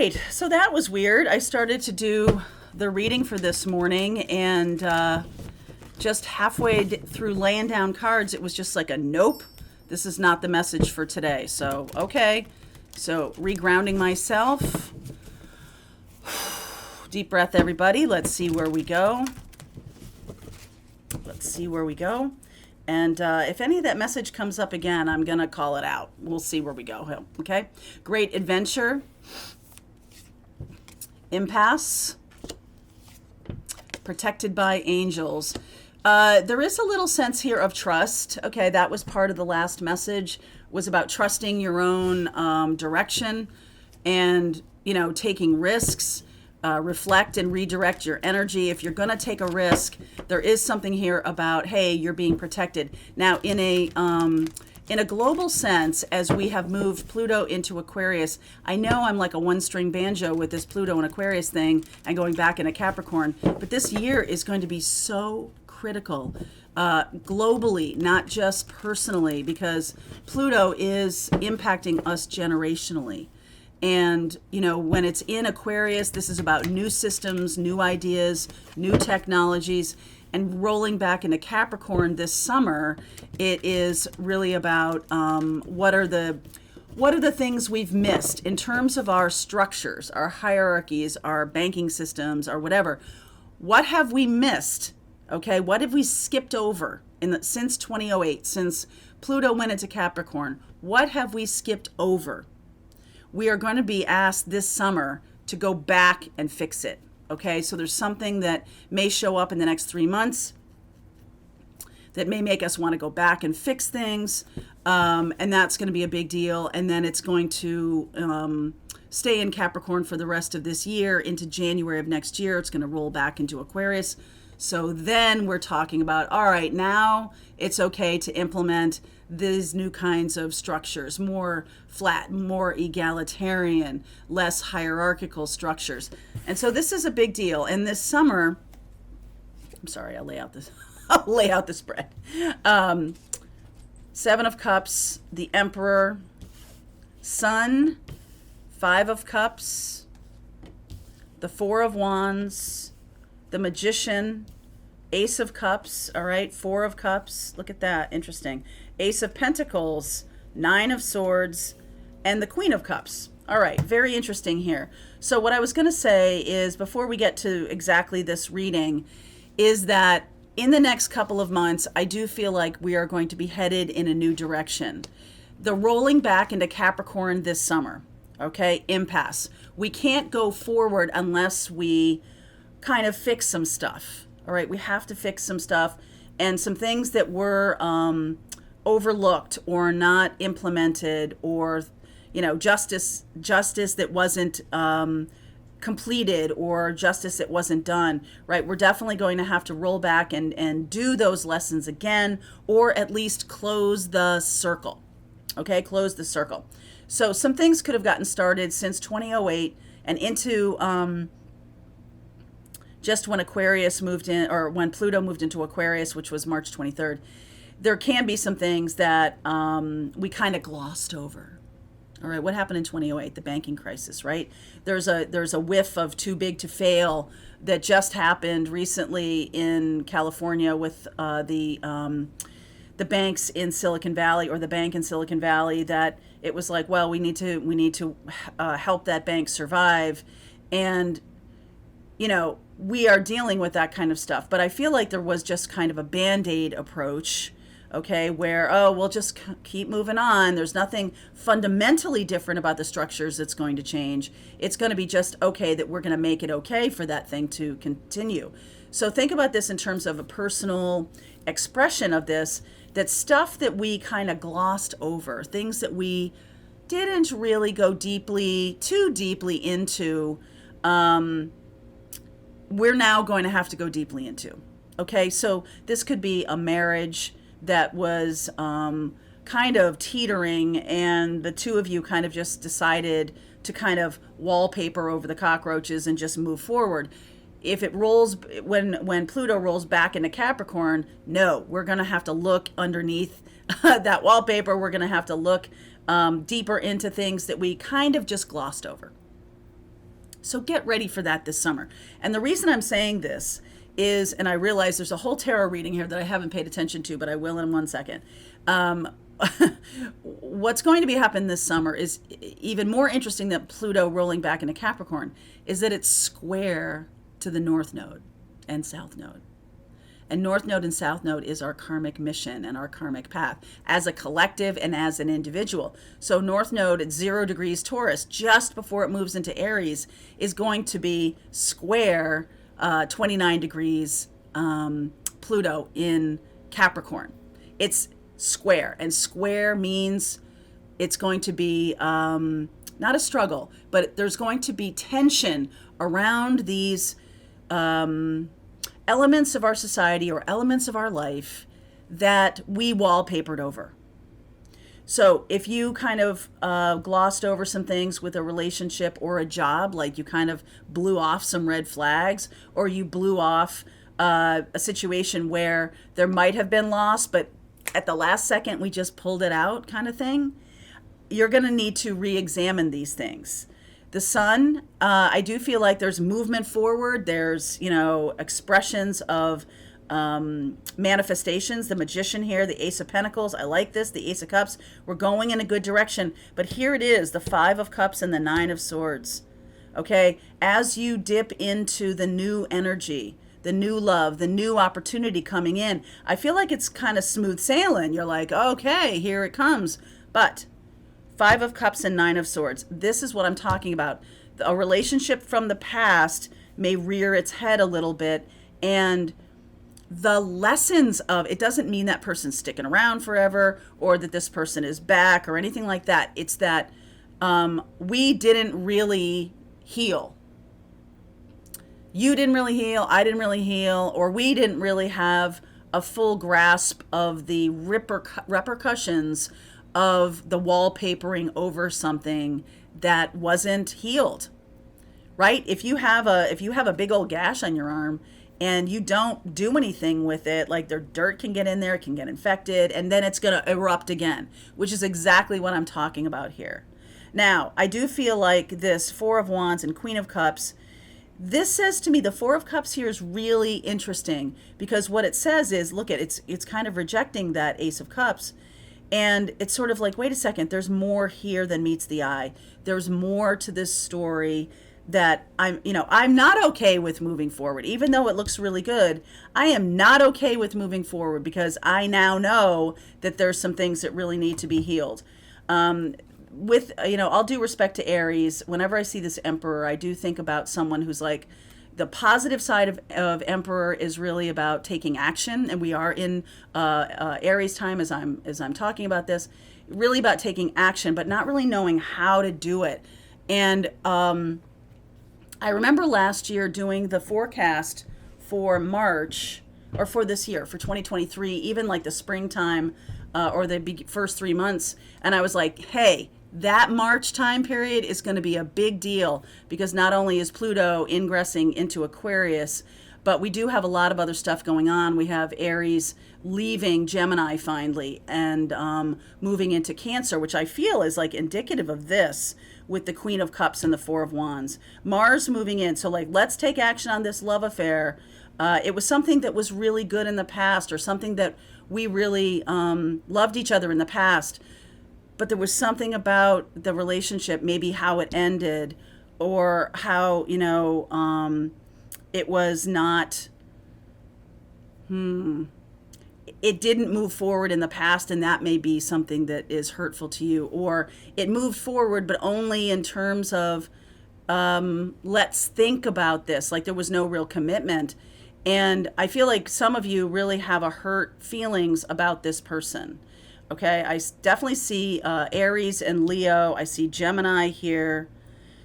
right, so that was weird. I started to do the reading for this morning, and just halfway through laying down cards, it was just like a nope, this is not the message for today. So, okay, so regrounding myself. Deep breath, everybody. Let's see where we go. Let's see where we go. And if any of that message comes up again, I'm going to call it out. We'll see where we go. Okay? Great adventure. Empaths. Protected by angels. There is a little sense here of trust. Okay, that was part of the last message, was about trusting your own direction and, taking risks. Reflect and redirect your energy. If you're going to take a risk, there is something here about, hey, you're being protected. Now, in a global sense, as we have moved Pluto into Aquarius, I know I'm like a one-string banjo with this Pluto and Aquarius thing and going back into Capricorn, but this year is going to be so critical globally, not just personally, because Pluto is impacting us generationally. And, when it's in Aquarius, this is about new systems, new ideas, new technologies. And rolling back into Capricorn this summer, it is really about what are the things we've missed in terms of our structures, our hierarchies, our banking systems, or whatever. What have we missed? Okay, what have we skipped over since 2008, since Pluto went into Capricorn? What have we skipped over? We are going to be asked this summer to go back and fix it. Okay, so there's something that may show up in the next 3 months that may make us want to go back and fix things. And that's going to be a big deal. And then it's going to stay in Capricorn for the rest of this year into January of next year. It's going to roll back into Aquarius. So then we're talking about, all right, now it's okay to implement these new kinds of structures, more flat, more egalitarian, less hierarchical structures. And so this is a big deal. And this summer, I'm sorry, I'll lay out the spread. Seven of Cups, the Emperor, Sun, Five of Cups, the Four of Wands, the Magician, Ace of Cups, all right, Four of Cups, look at that, interesting. Ace of Pentacles, Nine of Swords, and the Queen of Cups. All right, very interesting here. So what I was going to say is, before we get to exactly this reading, is that in the next couple of months, I do feel like we are going to be headed in a new direction. The rolling back into Capricorn this summer, okay, impasse. We can't go forward unless we kind of fix some stuff. All right, we have to fix some stuff, and some things that were overlooked or not implemented, or justice that wasn't completed, or justice that wasn't done, right? We're definitely going to have to roll back and do those lessons again, or at least close the circle. Okay, close the circle. So some things could have gotten started since 2008 and into just when Aquarius moved in, or when Pluto moved into Aquarius, which was March 23rd. There can be some things that we kind of glossed over. All right, what happened in 2008? The banking crisis, right? There's a whiff of too big to fail that just happened recently in California with the banks in Silicon Valley, or the bank in Silicon Valley, that it was like, well, we need to help that bank survive, and we are dealing with that kind of stuff. But I feel like there was just kind of a Band-Aid approach, okay, where, we'll just keep moving on. There's nothing fundamentally different about the structures that's going to change. It's going to be just okay that we're going to make it okay for that thing to continue. So think about this in terms of a personal expression of this, that stuff that we kind of glossed over, things that we didn't really go too deeply into, we're now going to have to go deeply into. Okay, so this could be a marriage that was kind of teetering, and the two of you kind of just decided to kind of wallpaper over the cockroaches and just move forward. If it rolls, when Pluto rolls back into Capricorn, no, we're going to have to look underneath that wallpaper. We're going to have to look deeper into things that we kind of just glossed over. So get ready for that this summer. And the reason I'm saying this is, and I realize there's a whole tarot reading here that I haven't paid attention to, but I will in 1 second. What's going to be happening this summer is even more interesting than Pluto rolling back into Capricorn, is that it's square to the North Node and South Node. And North Node and South Node is our karmic mission and our karmic path as a collective and as an individual. So North Node at 0 degrees Taurus, just before it moves into Aries, is going to be square 29 degrees Pluto in Capricorn. It's square, and square means it's going to be not a struggle, but there's going to be tension around these elements of our society or elements of our life that we wallpapered over. So if you kind of glossed over some things with a relationship or a job, like you kind of blew off some red flags, or you blew off a situation where there might have been loss, but at the last second we just pulled it out kind of thing, you're going to need to re-examine these things. The sun, I do feel like there's movement forward. There's, expressions of manifestations. The Magician here, the Ace of Pentacles. I like this. The Ace of Cups. We're going in a good direction. But here it is, the 5 of Cups and the 9 of Swords. Okay? As you dip into the new energy, the new love, the new opportunity coming in, I feel like it's kind of smooth sailing. You're like, okay, here it comes. But 5 of Cups and 9 of Swords. This is what I'm talking about. A relationship from the past may rear its head a little bit, and the lessons of it doesn't mean that person's sticking around forever or that this person is back or anything like that. It's that we didn't really heal. You didn't really heal, I didn't really heal, or we didn't really have a full grasp of the repercussions of the wallpapering over something that wasn't healed, right? If you have a big old gash on your arm and you don't do anything with it, like the dirt can get in there, it can get infected, and then it's going to erupt again, which is exactly what I'm talking about here. Now, I do feel like this 4 of Wands and Queen of Cups, this says to me, the 4 of Cups here is really interesting, because what it says is, look at it's kind of rejecting that Ace of Cups. And it's sort of like, wait a second, there's more here than meets the eye. There's more to this story that I'm not okay with moving forward. Even though it looks really good, I am not okay with moving forward because I now know that there's some things that really need to be healed. With, all due respect to Aries, whenever I see this Emperor, I do think about someone who's like, the positive side of Emperor is really about taking action, and we are in Aries time as I'm talking about this, really about taking action, but not really knowing how to do it. And I remember last year doing the forecast for March, or for this year, for 2023, even like the springtime or the first 3 months, and I was like, hey, that March time period is going to be a big deal, because not only is Pluto ingressing into Aquarius, but we do have a lot of other stuff going on. We have Aries leaving Gemini finally and moving into Cancer, which I feel is like indicative of this with the Queen of Cups and the 4 of Wands. Mars moving in. So like, let's take action on this love affair. It was something that was really good in the past, or something that we really loved each other in the past. But there was something about the relationship, maybe how it ended, or how, it was not, it didn't move forward in the past, and that may be something that is hurtful to you. Or it moved forward, but only in terms of, let's think about this. Like, there was no real commitment. And I feel like some of you really have a hurt feelings about this person. Okay, I definitely see Aries and Leo. I see Gemini here.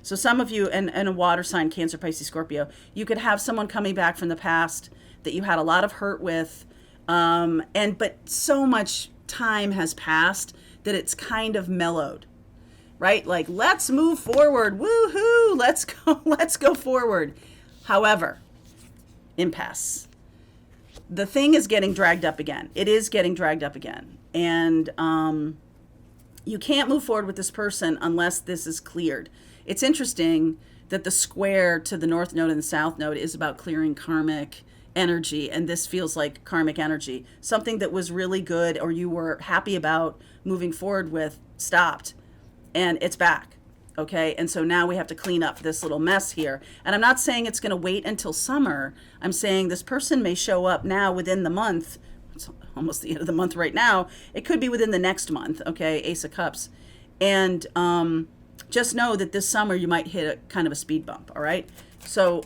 So some of you, and a water sign, Cancer, Pisces, Scorpio, you could have someone coming back from the past that you had a lot of hurt with. But so much time has passed that it's kind of mellowed, right? Like, let's move forward. Woohoo! Let's go forward. However, impasse. The thing is getting dragged up again. It is getting dragged up again. And you can't move forward with this person unless this is cleared. It's interesting that the square to the north node and the south node is about clearing karmic energy, and this feels like karmic energy. Something that was really good or you were happy about moving forward with stopped, and it's back. Okay, and so now we have to clean up this little mess here. And I'm not saying it's going to wait until summer. I'm saying this person may show up now within the month. It's almost the end of the month right now. It could be within the next month. Okay, Ace of Cups. And just know that this summer you might hit a kind of a speed bump. All right, so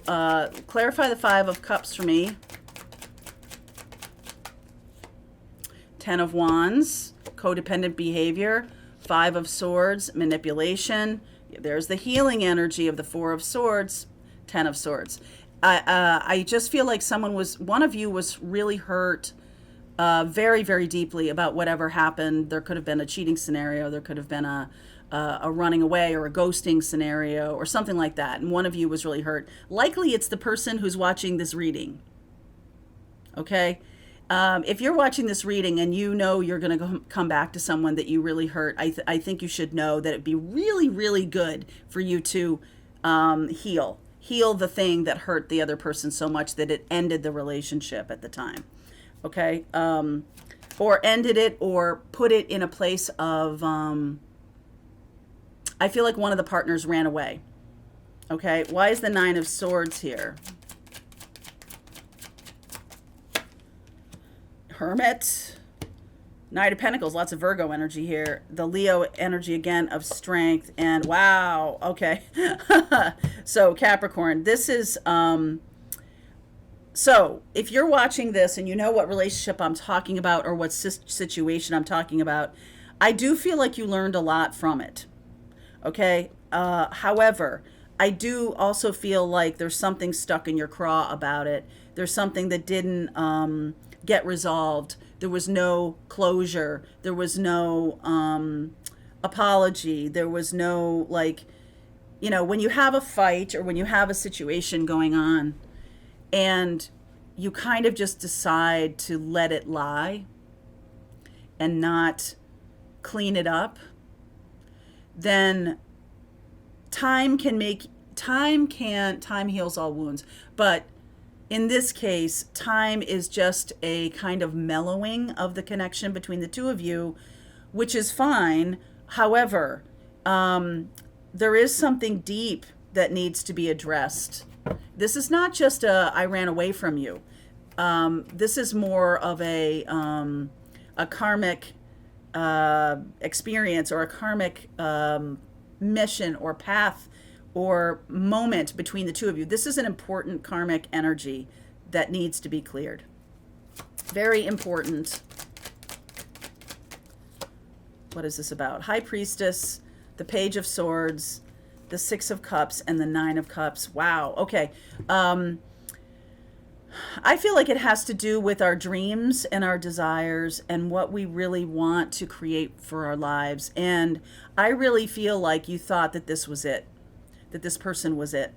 clarify the Five of Cups for me. Ten of Wands, codependent behavior. Five of Swords, manipulation. There's the healing energy of the Four of Swords, Ten of Swords. I just feel like one of you was really hurt very, very deeply about whatever happened. There could have been a cheating scenario. There could have been a running away or a ghosting scenario or something like that. And one of you was really hurt. Likely it's the person who's watching this reading. Okay? If you're watching this reading and you know you're going to come back to someone that you really hurt, I think you should know that it'd be really, really good for you to heal the thing that hurt the other person so much that it ended the relationship at the time. Okay? Or ended it or put it in a place of, I feel like one of the partners ran away. Okay? Why is the Nine of Swords here? Hermit, Knight of Pentacles, lots of Virgo energy here. The Leo energy again of strength, and wow, okay. So Capricorn, this is, so if you're watching this and you know what relationship I'm talking about or what situation I'm talking about, I do feel like you learned a lot from it, okay? However, I do also feel like there's something stuck in your craw about it. There's something that didn't, get resolved. There was no closure. There was no apology. There was no, like, you know, when you have a fight or when you have a situation going on and you kind of just decide to let it lie and not clean it up, then time heals all wounds. But in this case, time is just a kind of mellowing of the connection between the two of you, which is fine. However, there is something deep that needs to be addressed. This is not just I ran away from you. This is more of a karmic experience or a karmic mission or path or moment between the two of you. This is an important karmic energy that needs to be cleared. Very important. What is this about? High Priestess, the Page of Swords, the Six of Cups, and the Nine of Cups. Wow. Okay. I feel like it has to do with our dreams and our desires and what we really want to create for our lives. And I really feel like you thought that this was it, that this person was it.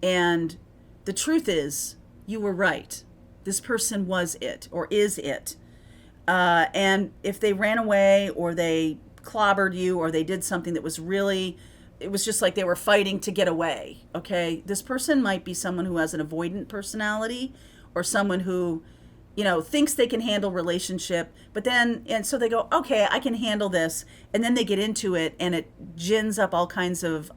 And the truth is, you were right. This person was it or is it. And if they ran away or they clobbered you or they did something that was really, it was just like they were fighting to get away, okay? This person might be someone who has an avoidant personality or someone who, you know, thinks they can handle relationship, but then, and so they go, okay, I can handle this. And then they get into it and it gins up all kinds of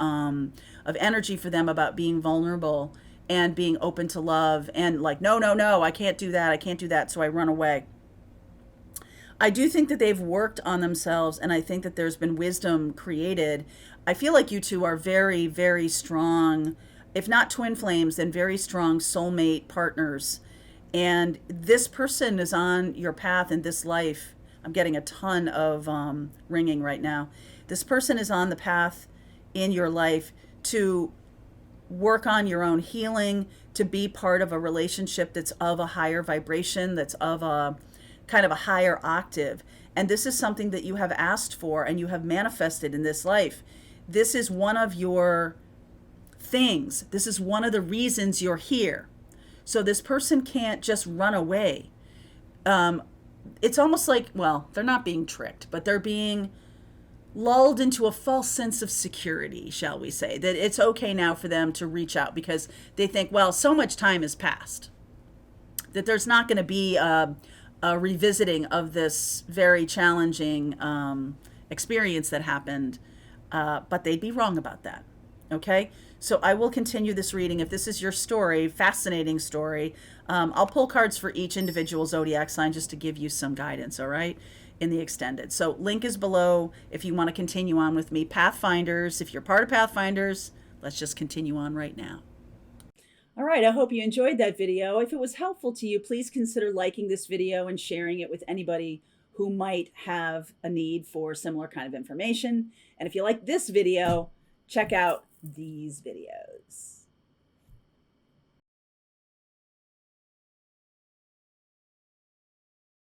energy for them about being vulnerable and being open to love and like, no, I can't do that. So I run away. I do think that they've worked on themselves and I think that there's been wisdom created. I feel like you two are very, very strong, if not twin flames, then very strong soulmate partners. And this person is on your path in this life. I'm getting a ton of ringing right now. This person is on the path in your life to work on your own healing, to be part of a relationship that's of a higher vibration, that's of a kind of a higher octave. And this is something that you have asked for and you have manifested in this life. This is one of your things. This is one of the reasons you're here. So this person can't just run away. It's almost like, well, they're not being tricked, but they're being lulled into a false sense of security, shall we say, that it's okay now for them to reach out because they think, well, so much time has passed that there's not going to be a revisiting of this very challenging experience that happened, but they'd be wrong about that. Okay, so I will continue this reading. If this is your story, fascinating story, I'll pull cards for each individual zodiac sign just to give you some guidance, all right, in the extended. So link is below if you want to continue on with me. Pathfinders, if you're part of Pathfinders, let's just continue on right now. All right, I hope you enjoyed that video. If it was helpful to you, please consider liking this video and sharing it with anybody who might have a need for similar kind of information. And if you like this video, check out these videos.